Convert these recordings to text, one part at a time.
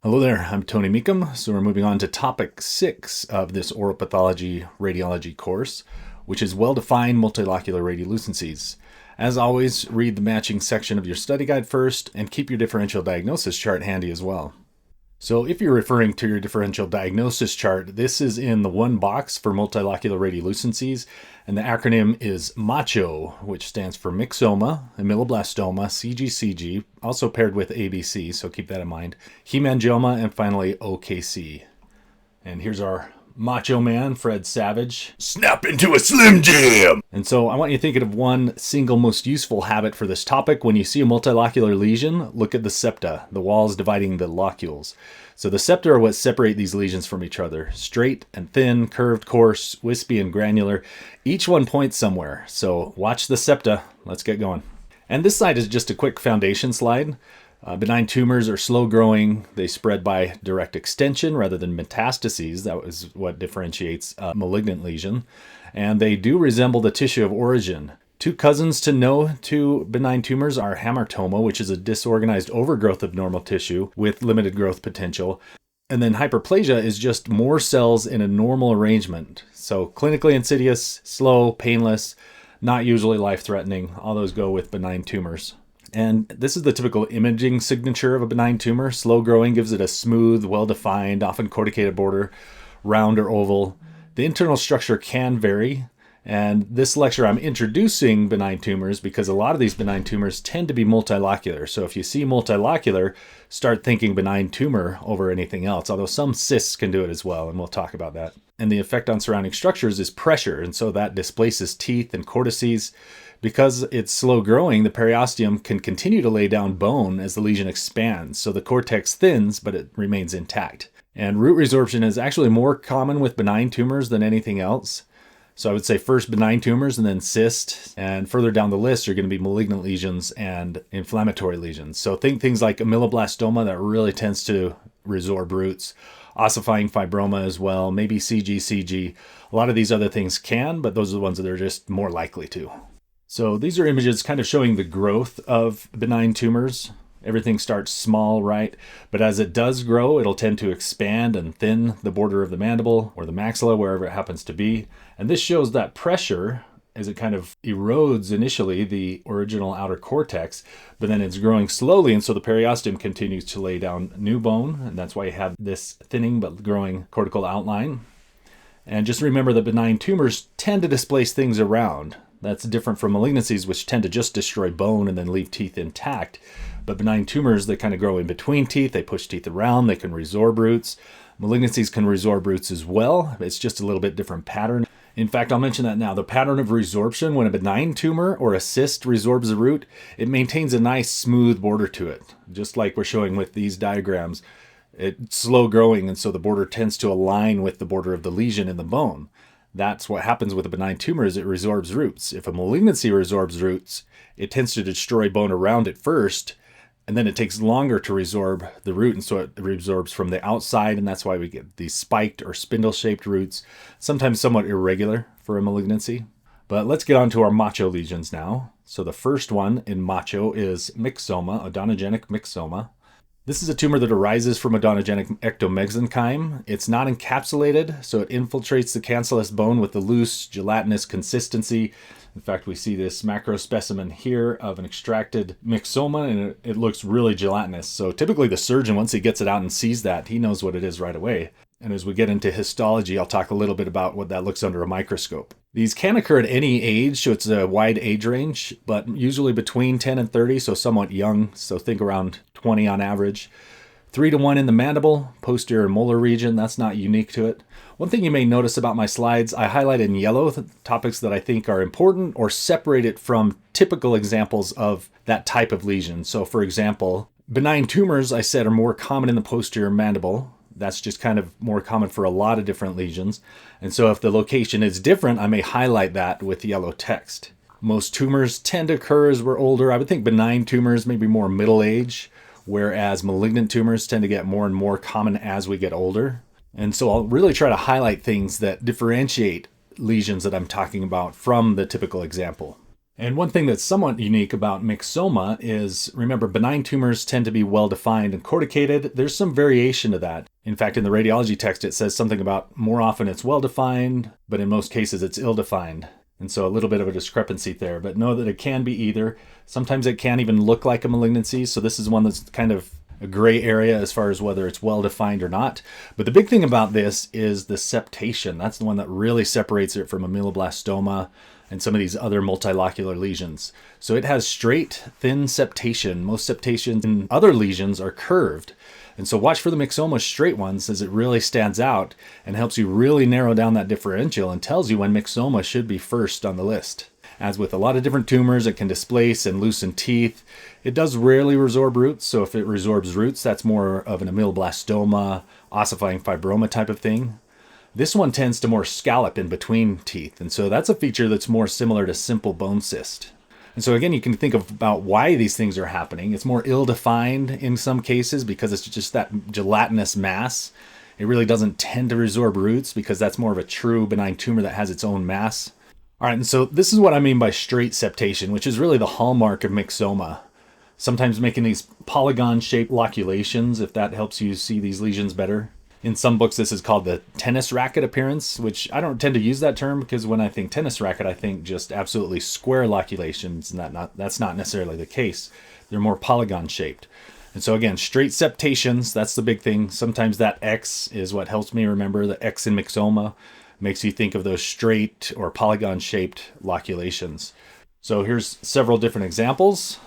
Hello there, I'm Tony Meekum. So we're moving on to topic 6 of this oral pathology radiology course, which is well-defined multilocular radiolucencies. As always, read the matching section of your study guide first and keep your differential diagnosis chart handy as well. So if you're referring to your differential diagnosis chart, this is in the one box for multilocular radiolucencies, and the acronym is MACHO, which stands for Myxoma, Ameloblastoma, CGCG, also paired with ABC, so keep that in mind, hemangioma, and finally OKC. And here's our macho man, Fred Savage. Snap into a Slim Jim! And so I want you thinking of one single most useful habit for this topic. When you see a multilocular lesion, look at the septa, the walls dividing the locules. So the septa are what separate these lesions from each other. Straight and thin, curved, coarse, wispy, and granular. Each one points somewhere. So watch the septa. Let's get going. And this slide is just a quick foundation slide. Benign tumors are slow growing. They spread by direct extension rather than metastases. That was what differentiates a malignant lesion. And they do resemble the tissue of origin. Two cousins to know to benign tumors are hamartoma, which is a disorganized overgrowth of normal tissue with limited growth potential. And then hyperplasia is just more cells in a normal arrangement. So clinically insidious, slow, painless, not usually life-threatening. All those go with benign tumors. And this is the typical imaging signature of a benign tumor. Slow growing gives it a smooth, well-defined, often corticated border, round or oval. The internal structure can vary. And this lecture I'm introducing benign tumors because a lot of these benign tumors tend to be multilocular. So if you see multilocular, start thinking benign tumor over anything else, although some cysts can do it as well, and we'll talk about that. And the effect on surrounding structures is pressure, and so that displaces teeth and cortices. Because it's slow growing, the periosteum can continue to lay down bone as the lesion expands, so the cortex thins, but it remains intact. And root resorption is actually more common with benign tumors than anything else. So I would say first benign tumors and then cyst, and further down the list are going to be malignant lesions and inflammatory lesions. So think things like Ameloblastoma that really tends to resorb roots, ossifying fibroma as well, maybe CGCG. A lot of these other things can, but those are the ones that are just more likely to. So these are images kind of showing the growth of benign tumors. Everything starts small, right? But as it does grow, it'll tend to expand and thin the border of the mandible or the maxilla, wherever it happens to be. And this shows that pressure as it kind of erodes initially the original outer cortex, but then it's growing slowly, and so the periosteum continues to lay down new bone, and that's why you have this thinning but growing cortical outline. And just remember that benign tumors tend to displace things around. That's different from malignancies, which tend to just destroy bone and then leave teeth intact. But benign tumors, they kind of grow in between teeth. They push teeth around. They can resorb roots. Malignancies can resorb roots as well. It's just a little bit different pattern. In fact, I'll mention that now. The pattern of resorption, when a benign tumor or a cyst resorbs a root, it maintains a nice smooth border to it, just like we're showing with these diagrams. It's slow growing, and so the border tends to align with the border of the lesion in the bone. That's what happens with a benign tumor is it resorbs roots. If a malignancy resorbs roots, it tends to destroy bone around it first, and then it takes longer to resorb the root, and so it resorbs from the outside, and that's why we get these spiked or spindle-shaped roots, sometimes somewhat irregular for a malignancy. But let's get on to our macho lesions now. So the first one in macho is myxoma, Odontogenic Myxoma. This is a tumor that arises from odontogenic ectomesenchyme. It's not encapsulated, so it infiltrates the cancellous bone with a loose, gelatinous consistency. In fact, we see this macro specimen here of an extracted myxoma, and it looks really gelatinous. So typically the surgeon, once he gets it out and sees that, he knows what it is right away. And as we get into histology, I'll talk a little bit about what that looks under a microscope. These can occur at any age, so it's a wide age range, but usually between 10 and 30, so somewhat young, so think around 20 on average. 3-to-1 in the mandible, posterior molar region, that's not unique to it. One thing you may notice about my slides, I highlight in yellow topics that I think are important or separate it from typical examples of that type of lesion. So for example, benign tumors, I said, are more common in the posterior mandible. That's just kind of more common for a lot of different lesions. And so if the location is different, I may highlight that with yellow text. Most tumors tend to occur as we're older. I would think benign tumors may be more middle age, whereas malignant tumors tend to get more and more common as we get older. And so I'll really try to highlight things that differentiate lesions that I'm talking about from the typical example. And one thing that's somewhat unique about myxoma is, remember, benign tumors tend to be well-defined and corticated. There's some variation to that. In fact, in the radiology text, it says something about more often it's well-defined, but in most cases it's ill-defined. And so a little bit of a discrepancy there, but know that it can be either. Sometimes it can even look like a malignancy, so this is one that's kind of a gray area as far as whether it's well-defined or not. But the big thing about this is the septation. That's the one that really separates it from ameloblastoma and some of these other multilocular lesions. So it has straight, thin septation. Most septations in other lesions are curved. And so watch for the myxoma straight ones, as it really stands out and helps you really narrow down that differential and tells you when myxoma should be first on the list. As with a lot of different tumors, it can displace and loosen teeth. It does rarely resorb roots, so if it resorbs roots, that's more of an ameloblastoma, ossifying fibroma type of thing. This one tends to more scallop in between teeth, and so that's a feature that's more similar to simple bone cyst. And so again, you can think about why these things are happening. It's more ill-defined in some cases because it's just that gelatinous mass. It really doesn't tend to resorb roots because that's more of a true benign tumor that has its own mass. All right, and so this is what I mean by straight septation, which is really the hallmark of myxoma. Sometimes making these polygon-shaped loculations, if that helps you see these lesions better. In some books, this is called the tennis racket appearance, which I don't tend to use that term because when I think tennis racket, I think just absolutely square loculations, and that's not necessarily the case. They're more polygon-shaped. And so again, straight septations, that's the big thing. Sometimes that X is what helps me remember. The X in myxoma makes you think of those straight or polygon-shaped loculations. So here's several different examples.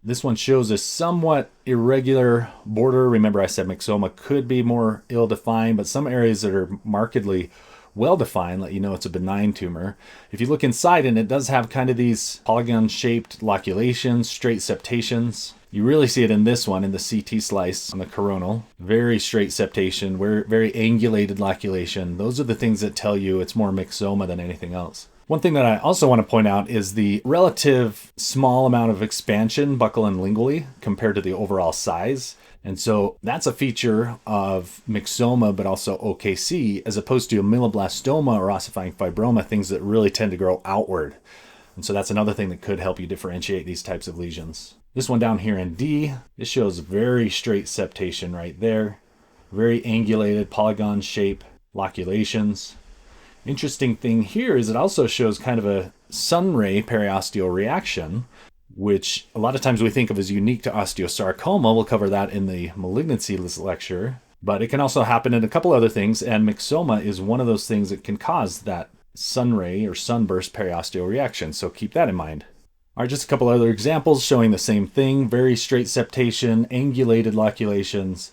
This one shows a somewhat irregular border. Remember, I said myxoma could be more ill-defined, but some areas that are markedly well-defined let you know it's a benign tumor. If you look inside, and it does have kind of these polygon-shaped loculations, straight septations. You really see it in this one, in the CT slice on the coronal. Very straight septation, very angulated loculation. Those are the things that tell you it's more myxoma than anything else. One thing that I also want to point out is the relative small amount of expansion buccal and lingually compared to the overall size. And so that's a feature of myxoma, but also OKC, as opposed to ameloblastoma or ossifying fibroma, things that really tend to grow outward. And so that's another thing that could help you differentiate these types of lesions. This one down here in D, this shows very straight septation right there. Very angulated polygon shape loculations. Interesting thing here is it also shows kind of a sun ray periosteal reaction, which a lot of times we think of as unique to osteosarcoma. We'll cover that in the malignancy lecture, but it can also happen in a couple other things, and myxoma is one of those things that can cause that sun ray or sunburst periosteal reaction, so keep that in mind. All right, just a couple other examples showing the same thing. Very straight septation, angulated loculations.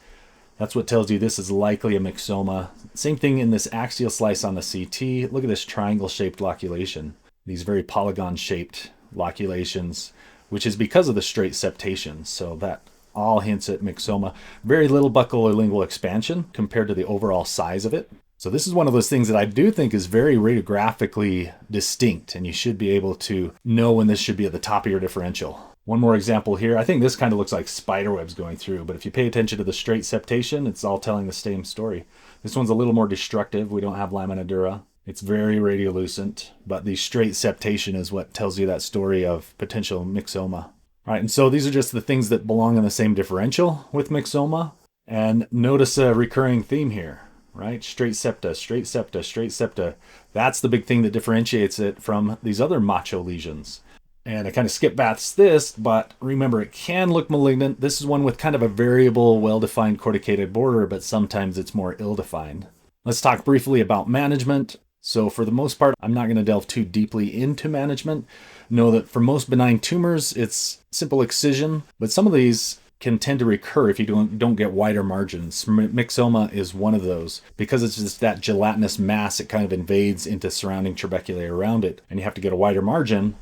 That's what tells you this is likely a myxoma. Same thing in this axial slice on the CT. Look at this triangle-shaped loculation. These very polygon-shaped loculations, which is because of the straight septation. So that all hints at myxoma. Very little buccal or lingual expansion compared to the overall size of it. So this is one of those things that I do think is very radiographically distinct, and you should be able to know when this should be at the top of your differential. One more example here. I think this kind of looks like spider webs going through, but if you pay attention to the straight septation, it's all telling the same story. This one's a little more destructive. We don't have lamina dura. It's very radiolucent, but the straight septation is what tells you that story of potential myxoma. All right, and so these are just the things that belong in the same differential with myxoma. And notice a recurring theme here, right? Straight septa, straight septa, straight septa. That's the big thing that differentiates it from these other MACHO lesions. And I kind of skip past this, but remember, it can look malignant. This is one with kind of a variable, well-defined corticated border, but sometimes it's more ill-defined. Let's talk briefly about management. So for the most part, I'm not going to delve too deeply into management. Know that for most benign tumors, it's simple excision, but some of these can tend to recur if you don't get wider margins. Myxoma is one of those. Because it's just that gelatinous mass, it kind of invades into surrounding trabeculae around it, and you have to get a wider margin.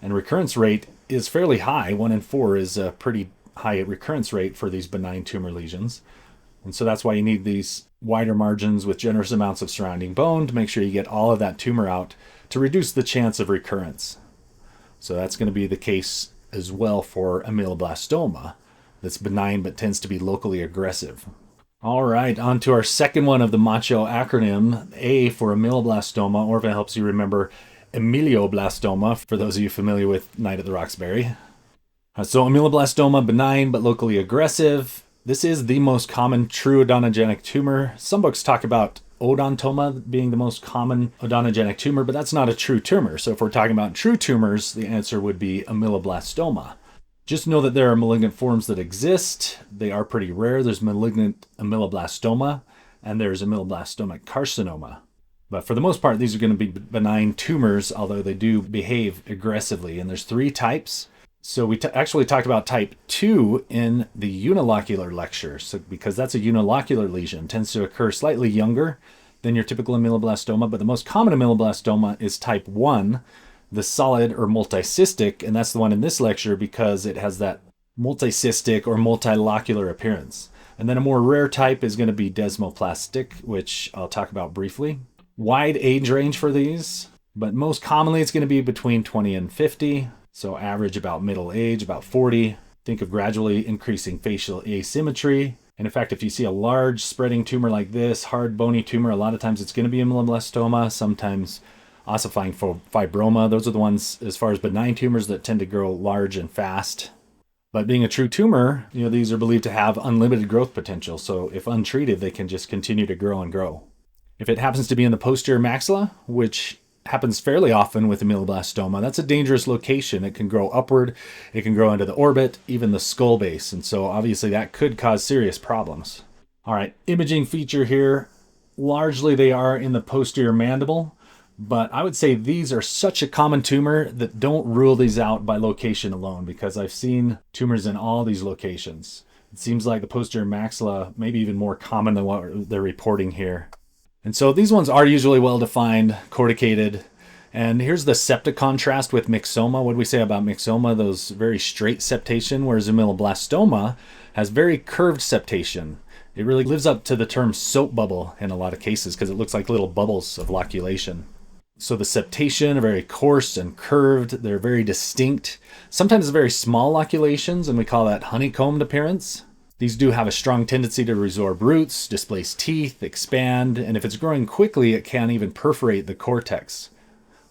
And recurrence rate is fairly high. 1 in 4 is a pretty high recurrence rate for these benign tumor lesions. And so that's why you need these wider margins with generous amounts of surrounding bone to make sure you get all of that tumor out to reduce the chance of recurrence. So that's going to be the case as well for ameloblastoma. That's benign but tends to be locally aggressive. All right, on to our second one of the MACHO acronym, A for ameloblastoma, or if it helps you remember, Ameloblastoma, for those of you familiar with Night at the Roxbury. So Ameloblastoma, benign but locally aggressive. This is the most common true odontogenic tumor. Some books talk about odontoma being the most common odontogenic tumor, but that's not a true tumor. So if we're talking about true tumors, the answer would be ameloblastoma. Just know that there are malignant forms that exist. They are pretty rare. There's malignant ameloblastoma, and there's ameloblastomic carcinoma. But for the most part, these are going to be benign tumors, although they do behave aggressively. And there's 3 types. So we actually talked about type 2 in the unilocular lecture, because that's a unilocular lesion. It tends to occur slightly younger than your typical ameloblastoma, but the most common ameloblastoma is type 1, the solid or multicystic, and that's the one in this lecture because it has that multicystic or multilocular appearance. And then a more rare type is going to be desmoplastic, which I'll talk about briefly. Wide age range for these, but most commonly it's going to be between 20 and 50. So average about middle age, about 40. Think of gradually increasing facial asymmetry. And in fact, if you see a large spreading tumor like this, hard bony tumor, a lot of times it's going to be ameloblastoma, sometimes ossifying fibroma. Those are the ones, as far as benign tumors, that tend to grow large and fast. But being a true tumor, these are believed to have unlimited growth potential. So if untreated, they can just continue to grow and grow. If it happens to be in the posterior maxilla, which happens fairly often with ameloblastoma, that's a dangerous location. It can grow upward, it can grow into the orbit, even the skull base. And so obviously that could cause serious problems. All right, imaging feature here. Largely they are in the posterior mandible, but I would say these are such a common tumor that don't rule these out by location alone, because I've seen tumors in all these locations. It seems like the posterior maxilla may be even more common than what they're reporting here. And so these ones are usually well-defined, corticated. And here's the septa contrast with myxoma. What do we say about myxoma? Those very straight septation, whereas ameloblastoma has very curved septation. It really lives up to the term soap bubble in a lot of cases because it looks like little bubbles of loculation. So the septation are very coarse and curved. They're very distinct. Sometimes very small loculations, and we call that honeycombed appearance. These do have a strong tendency to resorb roots, displace teeth, expand, and if it's growing quickly, it can even perforate the cortex.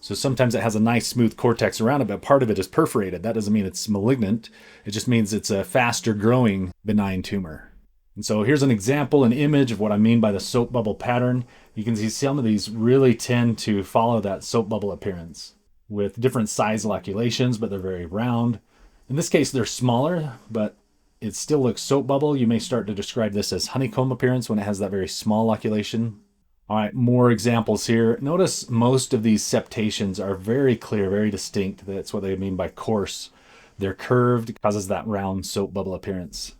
So sometimes it has a nice smooth cortex around it, but part of it is perforated. That doesn't mean it's malignant. It just means it's a faster growing benign tumor. And so here's an example, an image of what I mean by the soap bubble pattern. You can see some of these really tend to follow that soap bubble appearance with different size loculations, but they're very round. In this case, they're smaller, but it still looks soap bubble. You may start to describe this as honeycomb appearance when it has that very small loculation. All right, more examples here. Notice most of these septations are very clear, very distinct. That's what they mean by coarse. They're curved, causes that round soap bubble appearance.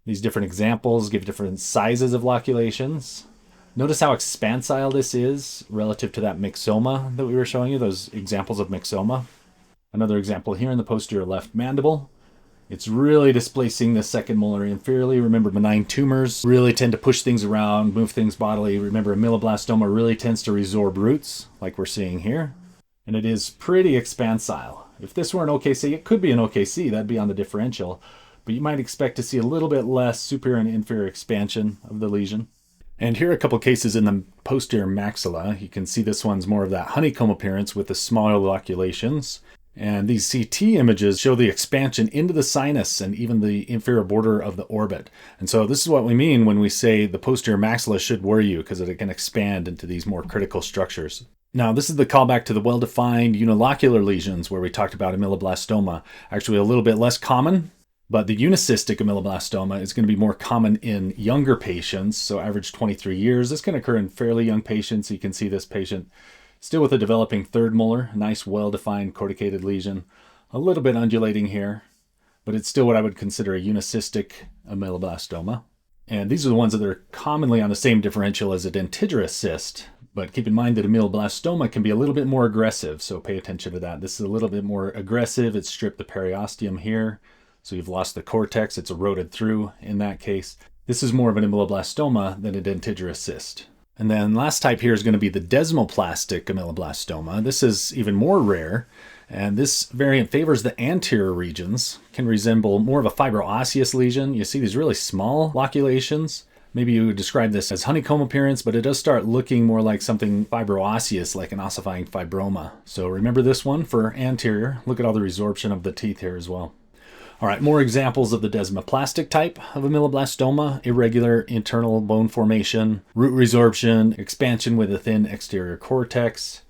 These different examples give different sizes of loculations. Notice how expansile this is relative to that myxoma that we were showing you, those examples of myxoma. Another example here in the posterior left mandible. It's really displacing the second molar inferiorly. Remember, benign tumors really tend to push things around, move things bodily. Remember, ameloblastoma really tends to resorb roots, like we're seeing here. And it is pretty expansile. If this were an OKC, it could be an OKC. That'd be on the differential. But you might expect to see a little bit less superior and inferior expansion of the lesion. And here are a couple cases in the posterior maxilla. You can see this one's more of that honeycomb appearance with the smaller loculations. And these CT images show the expansion into the sinus and even the inferior border of the orbit. And so this is what we mean when we say the posterior maxilla should worry you, because it can expand into these more critical structures. Now, this is the callback to the well-defined unilocular lesions where we talked about ameloblastoma. Actually, a little bit less common, but the unicystic ameloblastoma is going to be more common in younger patients, so average 23 years. This can occur in fairly young patients. You can see this patient still with a developing third molar, nice well-defined corticated lesion, a little bit undulating here, but it's still what I would consider a unicystic ameloblastoma. And these are the ones that are commonly on the same differential as a dentigerous cyst, but keep in mind that ameloblastoma can be a little bit more aggressive, so pay attention to that. This is a little bit more aggressive. It's stripped the periosteum here, so you've lost the cortex. It's eroded through in that case. This is more of an ameloblastoma than a dentigerous cyst. And then last type here is going to be the desmoplastic ameloblastoma. This is even more rare, and this variant favors the anterior regions, can resemble more of a fibroosseous lesion. You see these really small loculations, Maybe you would describe this as honeycomb appearance, but it does start looking more like something fibroosseous, like an ossifying fibroma. So remember this one for anterior. Look at all the resorption of the teeth here as well. All right, more examples of the desmoplastic type of ameloblastoma: irregular internal bone formation, root resorption, expansion with a thin exterior cortex.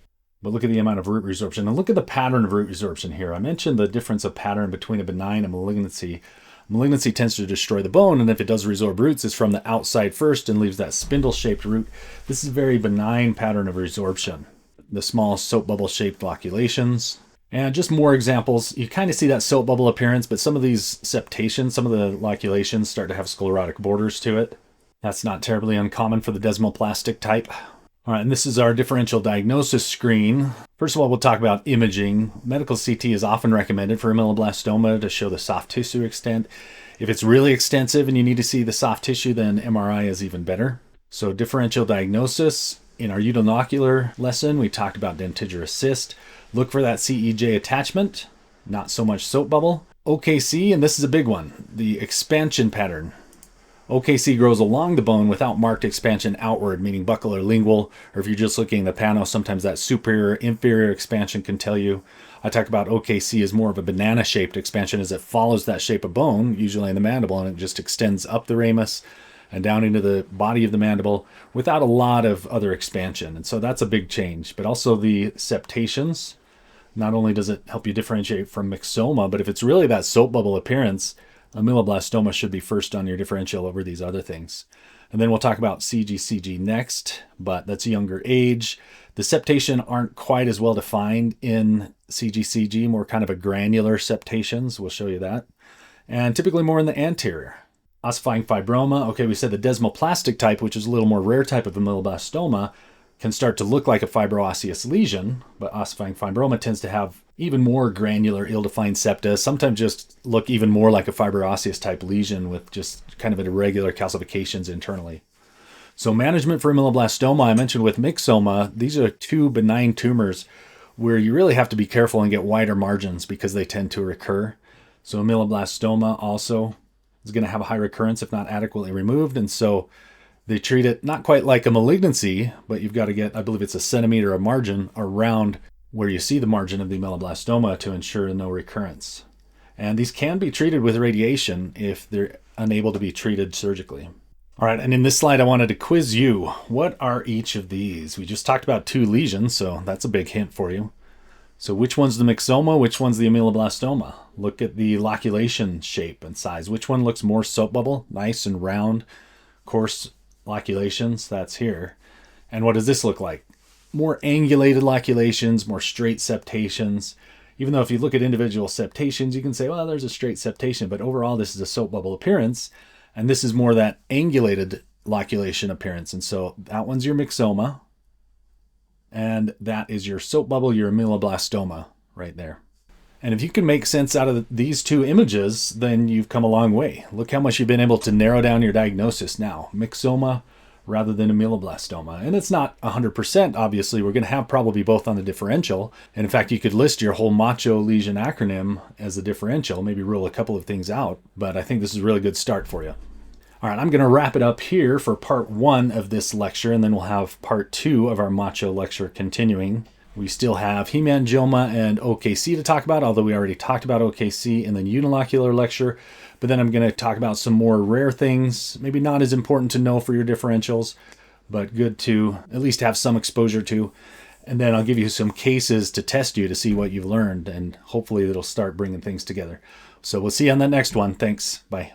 But look at the amount of root resorption, and look at the pattern of root resorption here. I mentioned the difference of pattern between a benign and malignancy. Malignancy tends to destroy the bone, and if it does resorb roots, it's from the outside first and leaves that spindle-shaped root. This is a very benign pattern of resorption. The small soap bubble-shaped loculations. And just more examples. You kind of see that soap bubble appearance, but some of these septations, some of the loculations start to have sclerotic borders to it. That's not terribly uncommon for the desmoplastic type. All right, and this is our differential diagnosis screen. First of all, we'll talk about imaging. Medical CT is often recommended for ameloblastoma to show the soft tissue extent. If it's really extensive and you need to see the soft tissue, then MRI is even better. So differential diagnosis. In our Unicystic lesson, we talked about dentigerous cyst. Look for that CEJ attachment, not so much soap bubble. OKC, and this is a big one, the expansion pattern. OKC grows along the bone without marked expansion outward, meaning buccal or lingual, or if you're just looking at the pano, sometimes that superior, inferior expansion can tell you. I talk about OKC as more of a banana-shaped expansion as it follows that shape of bone, usually in the mandible, and it just extends up the ramus and down into the body of the mandible without a lot of other expansion. And so that's a big change. But also the septations. Not only does it help you differentiate from myxoma, but if it's really that soap bubble appearance, ameloblastoma should be first on your differential over these other things. And then we'll talk about CGCG next, but that's a younger age. The septation aren't quite as well defined in CGCG, more kind of a granular septations. We'll show you that. And typically more in the anterior. Ossifying fibroma. Okay, we said the desmoplastic type, which is a little more rare type of ameloblastoma, can start to look like a fibroosseous lesion, but ossifying fibroma tends to have even more granular, ill-defined septa, sometimes just look even more like a fibroosseous type lesion with just kind of irregular calcifications internally. So management for ameloblastoma, I mentioned with myxoma, these are two benign tumors where you really have to be careful and get wider margins because they tend to recur. So ameloblastoma also is going to have a high recurrence if not adequately removed, and so they treat it not quite like a malignancy, but you've got to get, I believe it's a centimeter of margin around where you see the margin of the ameloblastoma to ensure no recurrence. And these can be treated with radiation if they're unable to be treated surgically. All right, and in this slide, I wanted to quiz you. What are each of these? We just talked about two lesions, so that's a big hint for you. So which one's the myxoma? Which one's the ameloblastoma? Look at the loculation shape and size. Which one looks more soap bubble, nice and round, coarse loculations? That's here. And what does this look like? More angulated loculations, more straight septations. Even though if you look at individual septations, you can say, well, there's a straight septation, but overall this is a soap bubble appearance, and this is more that angulated loculation appearance. And so that one's your myxoma, and that is your soap bubble, your ameloblastoma right there. And if you can make sense out of these two images, then you've come a long way. Look how much you've been able to narrow down your diagnosis now. Myxoma rather than ameloblastoma. And it's not 100%, obviously. We're going to have probably both on the differential. And in fact, you could list your whole MACHO lesion acronym as a differential, maybe rule a couple of things out. But I think this is a really good start for you. All right, I'm going to wrap it up here for part 1 of this lecture, and then we'll have part 2 of our MACHO lecture continuing. We still have hemangioma and OKC to talk about, although we already talked about OKC in the unilocular lecture. But then I'm going to talk about some more rare things, maybe not as important to know for your differentials, but good to at least have some exposure to. And then I'll give you some cases to test you to see what you've learned, and hopefully it'll start bringing things together. So we'll see you on the next one. Thanks. Bye.